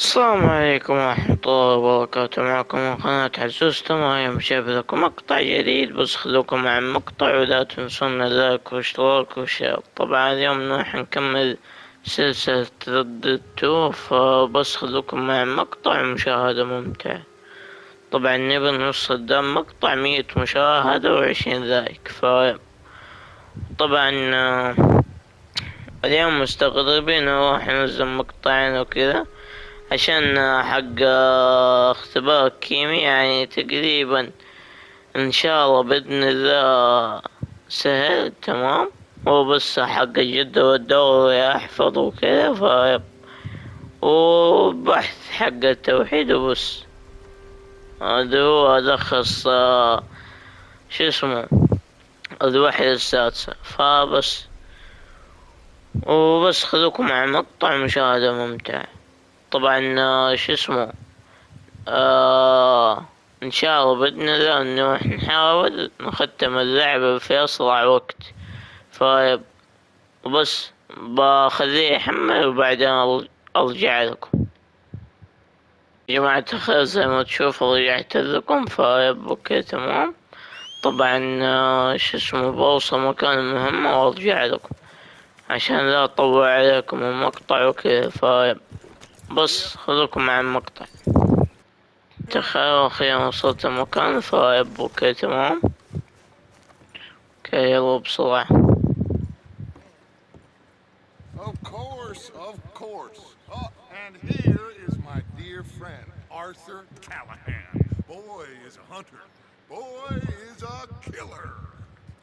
السلام عليكم ورحمة الله وبركاته. معكم من قناة عزوز تمايم. شايف لكم مقطع جديد، بس خذوكم مع المقطع ولا تنسون لايك واشتراك وشير. طبعا اليوم راح نكمل سلسلة رددتو، فبس خذوكم مع المقطع مشاهدة ممتعة. طبعا نبي نوصل دام مقطع 100 مشاهدة و20 لايك. طبعا اليوم مستغربين نروح ننزل مقطعين وكذا عشان حق اختبار كيمي، يعني تقريبا ان شاء الله باذن الله سهل تمام. وبس حق الجدة والدوري احفظ وكذا وبحث حق التوحيد وبس. هذا هو الخص شو اسمه الوحدة السادسة. وبس خذوكم مع مقطع مشاهدة ممتعة. طبعا شو اسمه ان شاء الله باذن الله انه نحاول نختم اللعبة في اسرع وقت. وبس بخليه يحمل وبعدين ارجع لكم. يا جماعة الخير زي ما تشوفوا رجعت لكم. اوكي تمام. طبعا شو اسمه بوصل مكان مهم وارجع لكم عشان لا اطول عليكم المقطع وكذا. بس خذوكم مع المقطع. تخيل أخيرا وصلت المكان. اوكي تمام. اوكي يلا بسرعة. Of course. Oh, and here is my dear friend, Arthur Callahan. Boy is a hunter. Boy is a killer.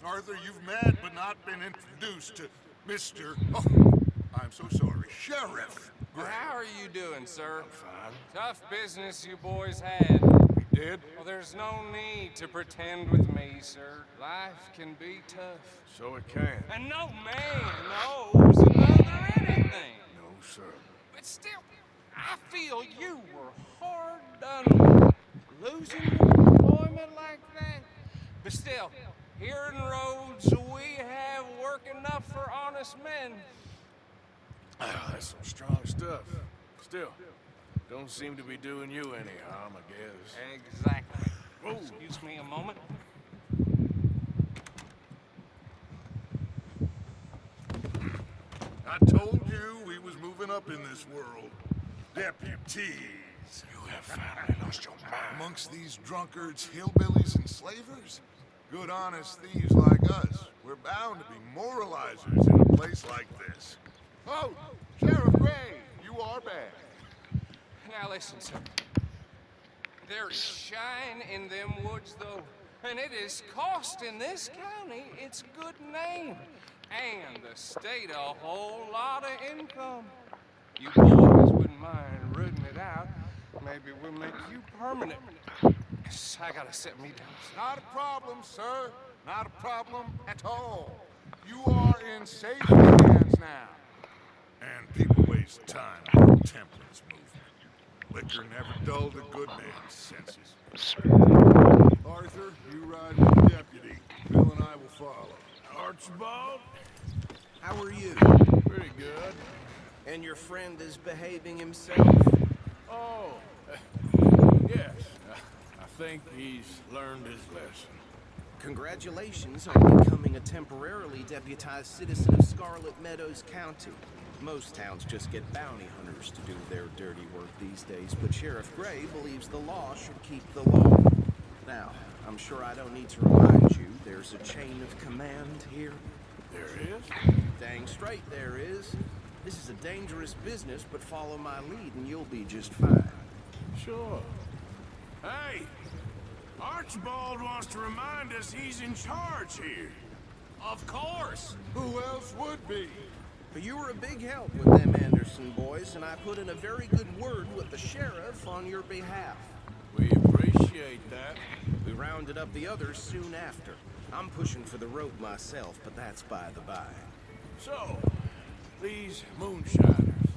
Arthur, you've met but not been introduced to Mr. Oh, I'm so sorry, Sheriff. Well, how are you doing, sir? I'm fine. Tough business you boys had. We did? Well, there's no need to pretend with me, sir. Life can be tough. So it can. And no man knows another anything. No, sir. But still, I feel you were hard done with. Losing your employment like that. But still, here in Rhodes, we have work enough for honest men. Oh, that's some strong stuff. Still, don't seem to be doing you any harm, I guess. Exactly. Whoa. Excuse me a moment. I told you we was moving up in this world. Deputies. You have finally lost your mind. Amongst these drunkards, hillbillies, and slavers? Good honest thieves like us. We're bound to be moralizers in a place like this. Oh, Sheriff Gray, you are bad. Now listen, sir. There is shine in them woods, though, and it is costing this county its good name, and the state a whole lot of income. You boys wouldn't mind rooting it out. Maybe we'll make you permanent. Yes, I gotta set me down. Not a problem, sir. Not a problem at all. You are in safe hands now. And people waste time on the temperance movement. Liquor never dulled a good man's senses. Arthur, you ride with the deputy. Bill and I will follow. Archibald? How are you? Pretty good. And your friend is behaving himself? Oh, yes. I think he's learned his lesson. Congratulations on becoming a temporarily deputized citizen of Scarlet Meadows County. Most towns just get bounty hunters to do their dirty work these days, but Sheriff Gray believes the law should keep the law. Now, I'm sure I don't need to remind you, there's a chain of command here. There is? Dang straight there is. This is a dangerous business, but follow my lead and you'll be just fine. Sure. Hey! Archibald wants to remind us he's in charge here. Of course! Who else would be? But you were a big help with them Anderson boys, and I put in a very good word with the sheriff on your behalf. We appreciate that. We rounded up the others soon after. I'm pushing for the rope myself, but that's by the by. So, these moonshiners.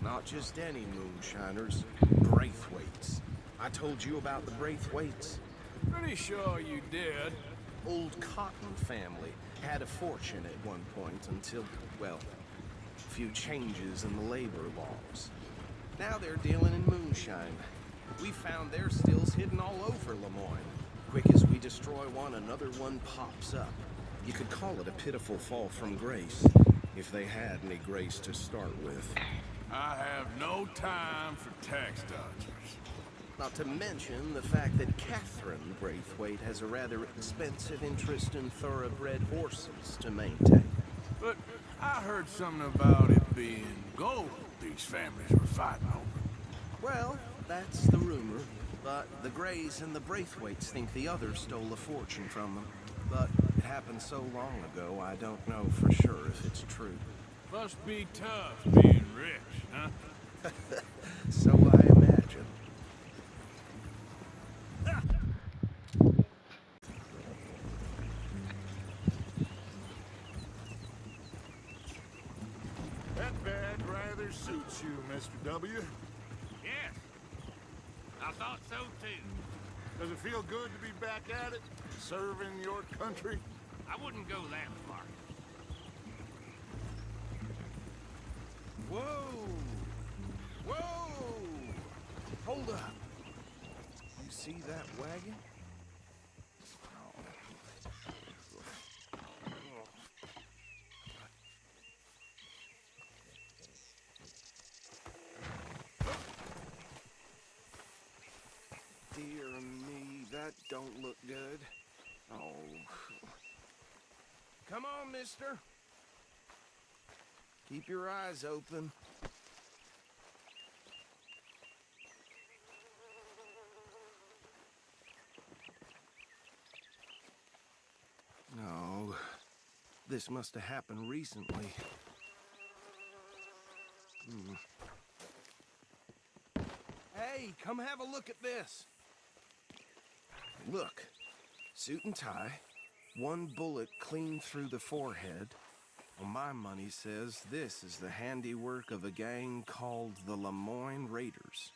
Not just any moonshiners, Braithwaites. I told you about the Braithwaites. Pretty sure you did. Old Cotton family had a fortune at one point until, well, a few changes in the labor laws. Now they're dealing in moonshine. We found their stills hidden all over Lemoyne. Quick as we destroy one, another one pops up. You could call it a pitiful fall from grace, if they had any grace to start with. I have no time for tax dodgers. Not to mention the fact that Catherine Braithwaite has a rather expensive interest in thoroughbred horses to maintain. But I heard something about it being gold these families were fighting over. Well, that's the rumor. But the Greys and the Braithwaites think the others stole a fortune from them. But it happened so long ago, I don't know for sure if it's true. Must be tough being rich, huh? So I imagine. That bad rather suits you, Mr. W. Yes, I thought so too. Does it feel good to be back at it? Serving your country? I wouldn't go that far. Whoa! Whoa! Hold up. You see that wagon? Dear me, that don't look good. Oh. Come on, mister. Keep your eyes open. No. This must have happened recently. Hey, come have a look at this. Look. Suit and tie. One bullet clean through the forehead. Well, my money says this is the handiwork of a gang called the Lemoyne Raiders.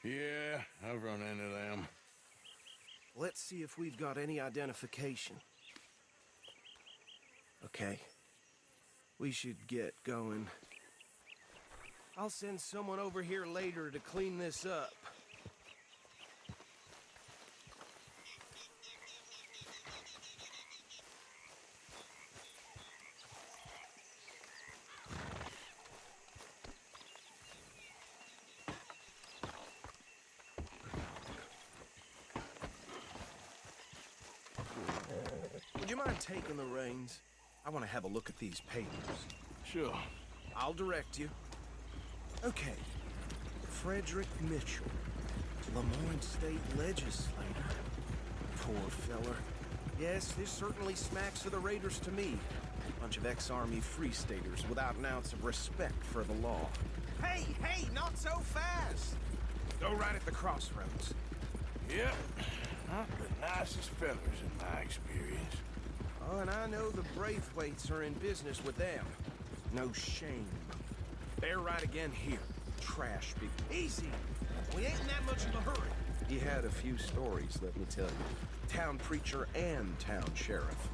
Yeah, I've run into them. Let's see if we've got any identification. Okay. We should get going. I'll send someone over here later to clean this up. Would you mind taking the reins? I want to have a look at these papers. Sure. I'll direct you. Okay. Frederick Mitchell, Lemoyne State Legislator. Poor feller. Yes, this certainly smacks of the Raiders to me. Bunch of ex-Army Free Staters without an ounce of respect for the law. Hey, hey, not so fast! Go right at the crossroads. Yep. Not the nicest fellas in my experience. Oh, and I know the Braithwaites are in business with them. No shame. They're right again here. Trash people. Easy! We ain't in that much of a hurry. He had a few stories, let me tell you. Town preacher and town sheriff.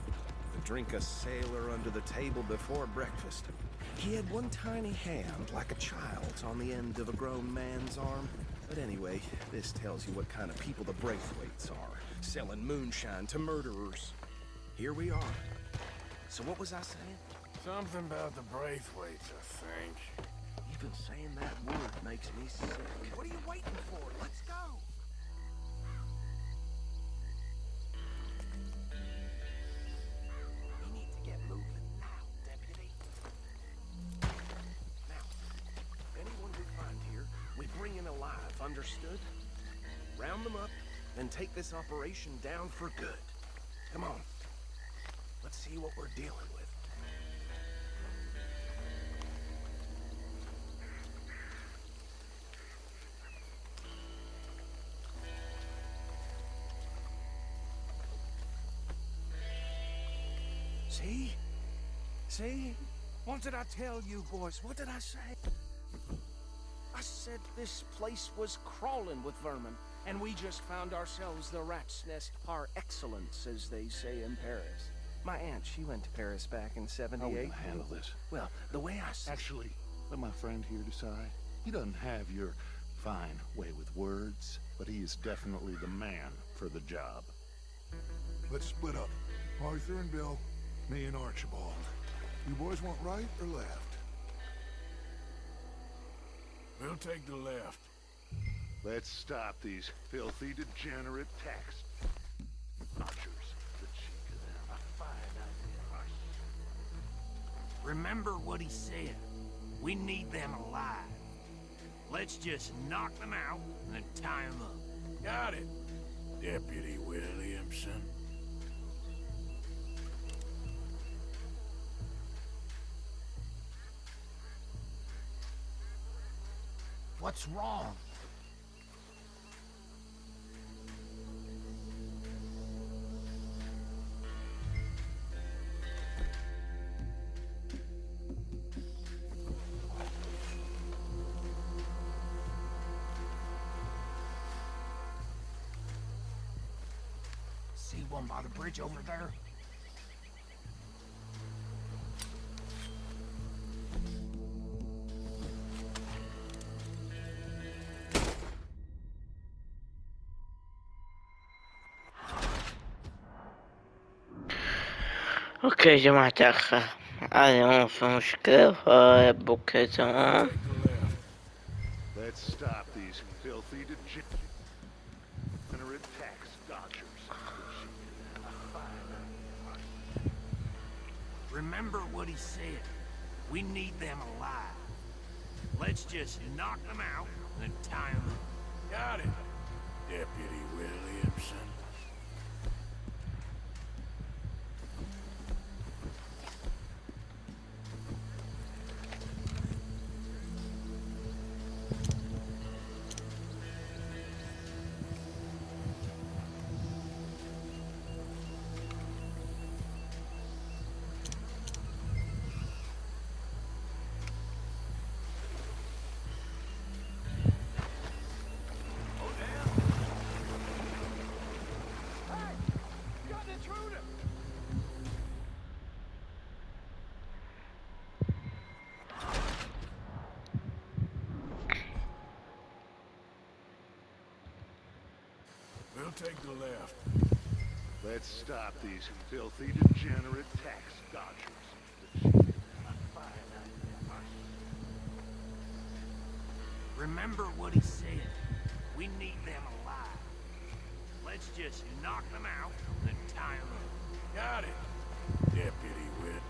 To drink a sailor under the table before breakfast. He had one tiny hand, like a child's, on the end of a grown man's arm. But anyway, this tells you what kind of people the Braithwaites are. Selling moonshine to murderers. Here we are. So what was I saying? Something about the Braithwaites, I think. Even saying that word makes me sick. What are you waiting for? Let's go! We need to get moving now, deputy. Now, anyone we find here, we bring in alive, understood? Round them up, and take this operation down for good. Come on. Let's see what we're dealing with. See? See? What did I tell you, boys? What did I say? I said this place was crawling with vermin, and we just found ourselves the rat's nest par excellence, as they say in Paris. My aunt, she went to Paris back in '78. How are we gonna handle this? Well, the way I see Actually, let my friend here decide. He doesn't have your fine way with words, but he is definitely the man for the job. Let's split up. Arthur and Bill, me and Archibald. You boys want right or left? We'll take the left. Let's stop these filthy, degenerate tax dodgers. The cheek of them. A fine idea. Remember what he said. We need them alive. Let's just knock them out and then tie them up. Got it, Deputy Williamson. What's wrong? See one by the bridge over there? اوكي يا جماعة اخ، هذه مو في مشكلة، فبوكي تمام. Let's stop these filthy, degenerate tax dodgers. Remember what he said. We need them alive. Let's just knock them out and then tie them up. Got it, Deputy Williamson. We'll take the left. Let's stop these filthy, degenerate tax dodgers. Remember what he said. We need them alive. Let's just knock them out and then tie them up. Got it, Deputy Williamson.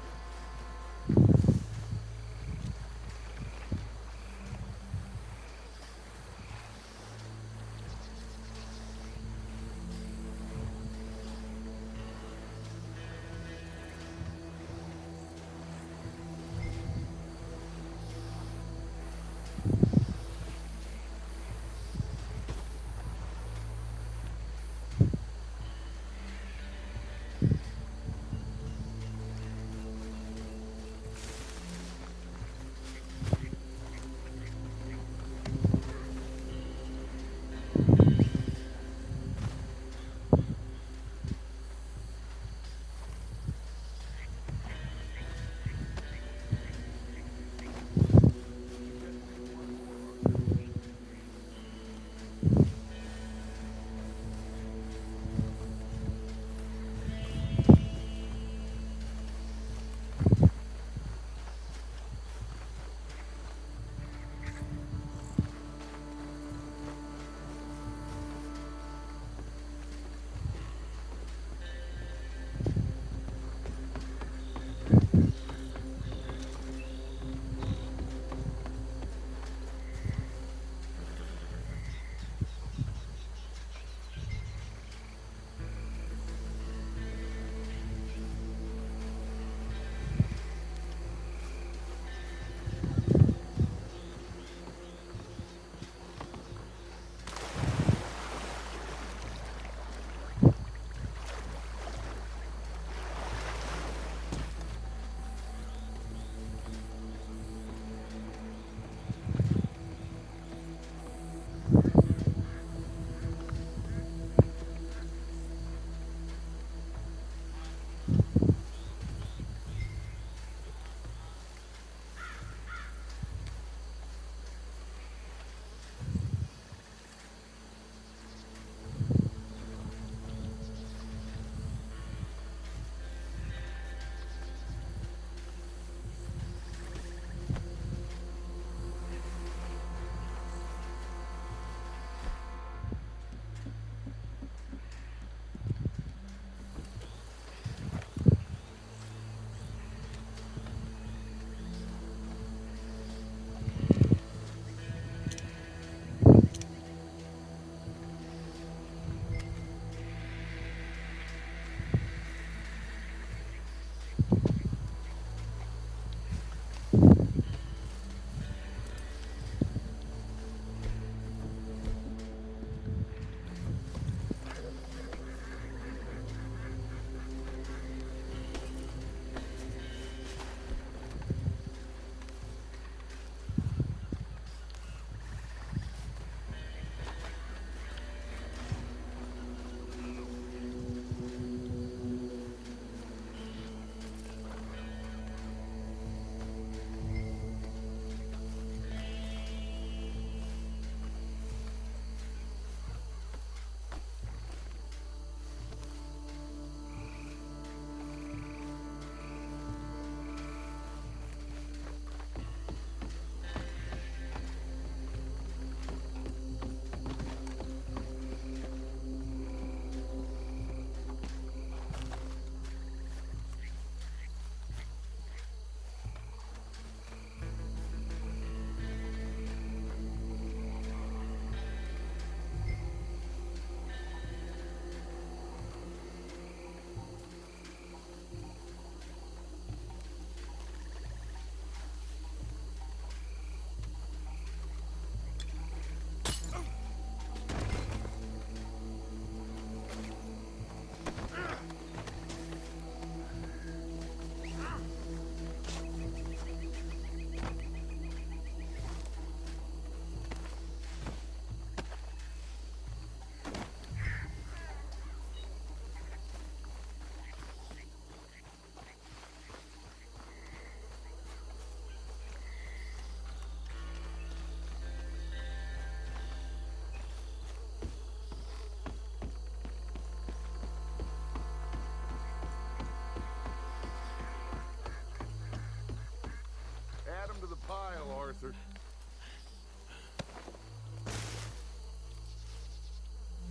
pile, Arthur.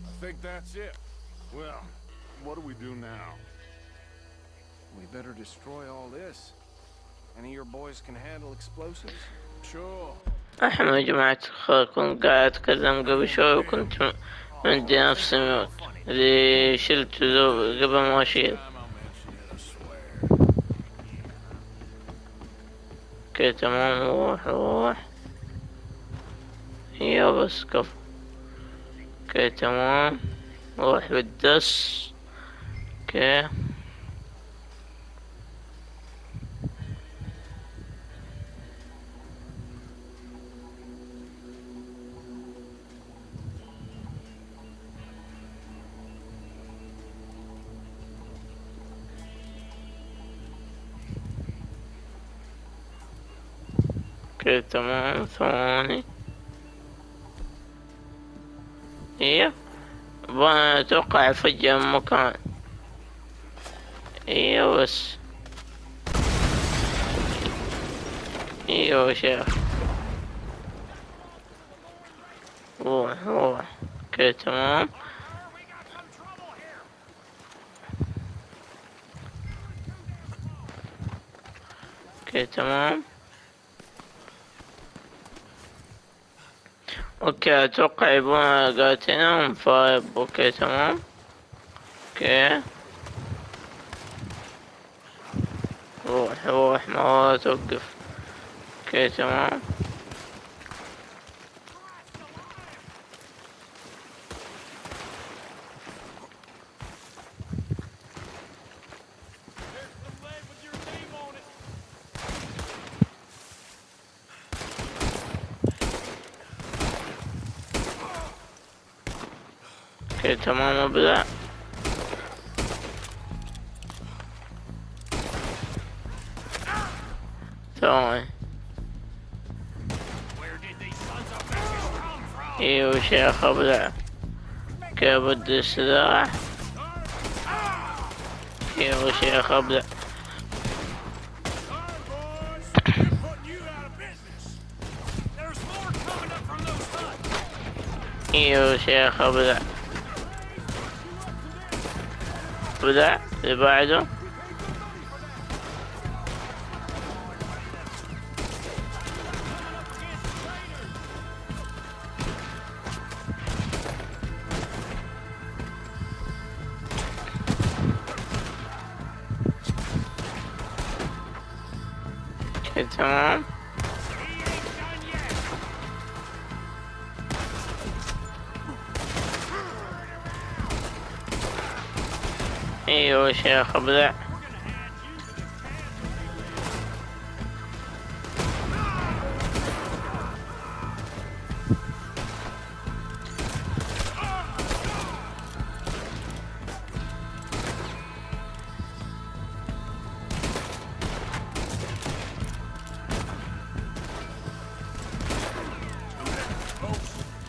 I think that's it. Well, what do we do now? We better destroy all this. Any of your boys can handle explosives? Sure. احنا يا جماعة كنت قاعد أتكلم قبل شوي وكنت عندي نفس الموت اللي شلته قبل ما أشيل. اوكي تمام، روح يا بس كفو. اوكي تمام، روح بالدس. اوكي اوكي تمام، ثواني. ايه اتوقع فجأة من مكان. ايوه بس ايوه شيخ، روح. اوكي تمام. اوكي تمام. اوكي اتوقع يبغون قاتلهم فايب. اوكي تمام. اوكي روح ما توقف. اوكي تمام. اوكي تمام ابدع. ثواني. ايوه شيخ ابدع. اوكي بدي السلاح. ايوه شيخ ابدع. ايوه شيخ ابدع. بدأ اللي بعده. تمام. ايوه شيخ ابدع.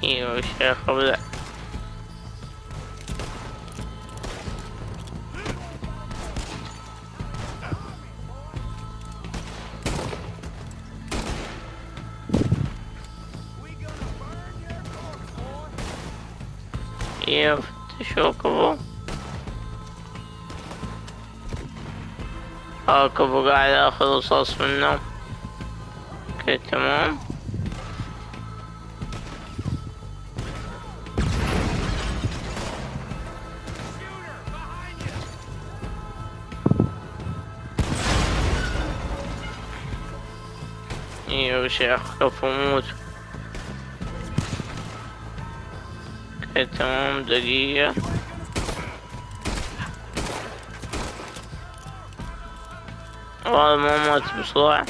ايوه شيخ ابدع. يفتشوا كفو. كفو قاعد اخذ رصاص منهم. اوكي تمام. ايوه شيخ كفو موت. اوكي تمام دقيقة. والله ما مات بسرعة.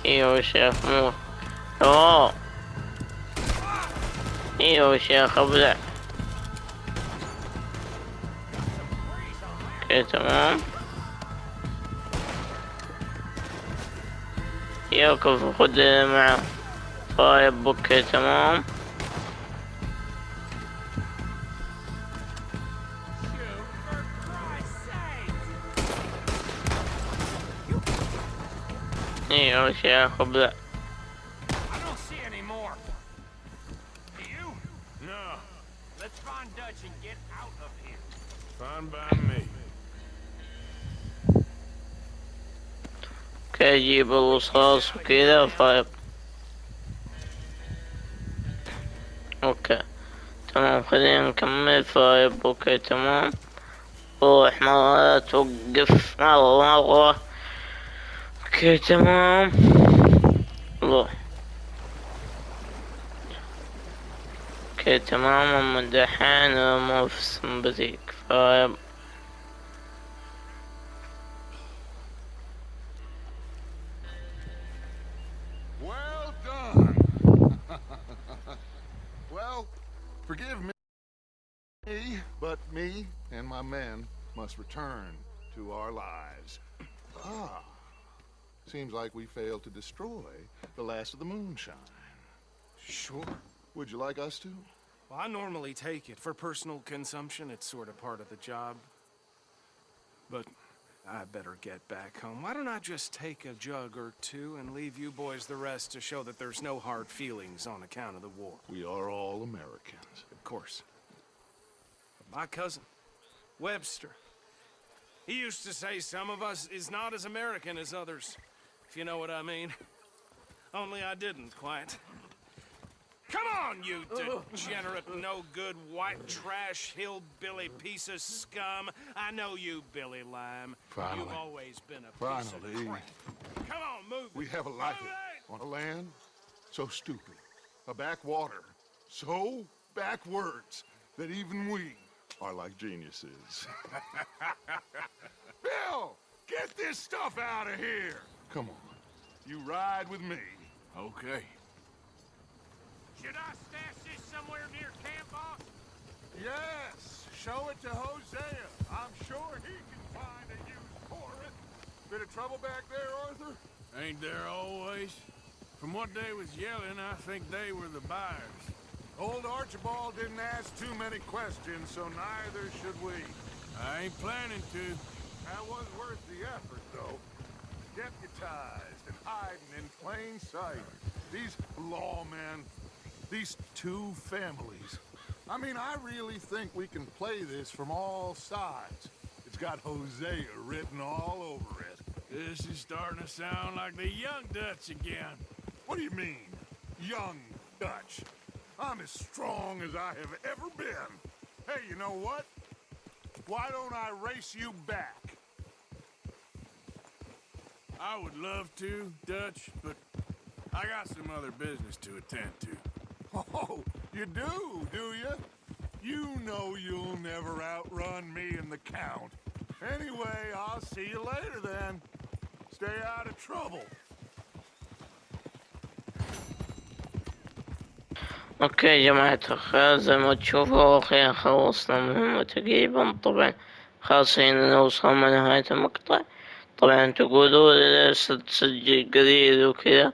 ايوه شيخ موت. اوه ايوه شيخ ابدع. اوكي تمام. يوقف خد معه. طيب اوكي تمام. ايوه شيخ لا. I don't see any more. Do you? No. Let's find Dutch and get out of here. Fine by me. اوكي اجيب الرصاص وكذا طيب. اوكي تمام خلينا نكمل طيب. اوكي تمام. روح مرة توقف مرة. اوكي تمام. روح. اوكي تمام. اما دحين مو في سمبذيك طيب. Well done. Well, forgive me, but me and my men must return to our lives. Ah, seems like we failed to destroy the last of the moonshine. Sure. Would you like us to? Well, I normally take it. For personal consumption, it's sort of part of the job. But I better get back home. Why don't I just take a jug or two and leave you boys the rest to show that there's no hard feelings on account of the war? We are all Americans. Of course. But my cousin, Webster, he used to say some of us is not as American as others, if you know what I mean. Only I didn't quite. Come on, you degenerate, no-good, white trash, hillbilly piece of scum. I know you, Billy Lime. Finally. You've always been a piece of Finally. crap. Come on, move We it. have a life Move it! on a land so stupid, a backwater so backwards that even we are like geniuses. Bill, get this stuff out of here. Come on, you ride with me. Okay. Should I stash this somewhere near camp, boss? Yes, show it to Hosea. I'm sure he can find a use for it. Bit of trouble back there, Arthur? Ain't there always? From what they was yelling, I think they were the buyers. Old Archibald didn't ask too many questions, so neither should we. I ain't planning to. That was worth the effort, though. Deputized and hiding in plain sight. These lawmen, these two families. I mean, I really think we can play this from all sides. It's got Hosea written all over it. This is starting to sound like the young Dutch again. What do you mean, young Dutch? I'm as strong as I have ever been. Hey, you know what? Why don't I race you back? I would love to, Dutch, but I got some other business to attend to. Oh, you do you? You know you'll never outrun me and the Count. Anyway, I'll see you later then. Stay out of trouble. اوكي يا جماعة الخير زي ما تشوفوا اخيرا خلصنا مهمة تقريبا. طبعا خاصين نوصل من نهاية المقطع. طبعا تقولوا لي تسجل قليل وكذا.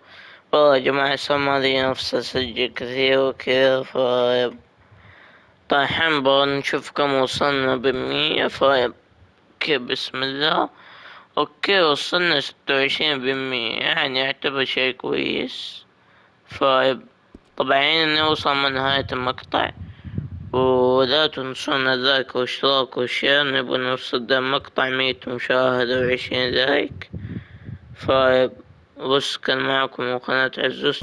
والله يا جماعة سماري نفسه سجل كثير وكذا. طيب نشوف كم وصلنا بالمية. اوكي بسم الله. اوكي وصلنا 26%، يعني يعتبر شي كويس. طبعا نوصل من نهاية المقطع. ولا تنسون اللايك والاشتراك والشير. نبغى نوصل ده المقطع 100 مشاهدة و20 لايك. بس كان معكم قناة عزوز.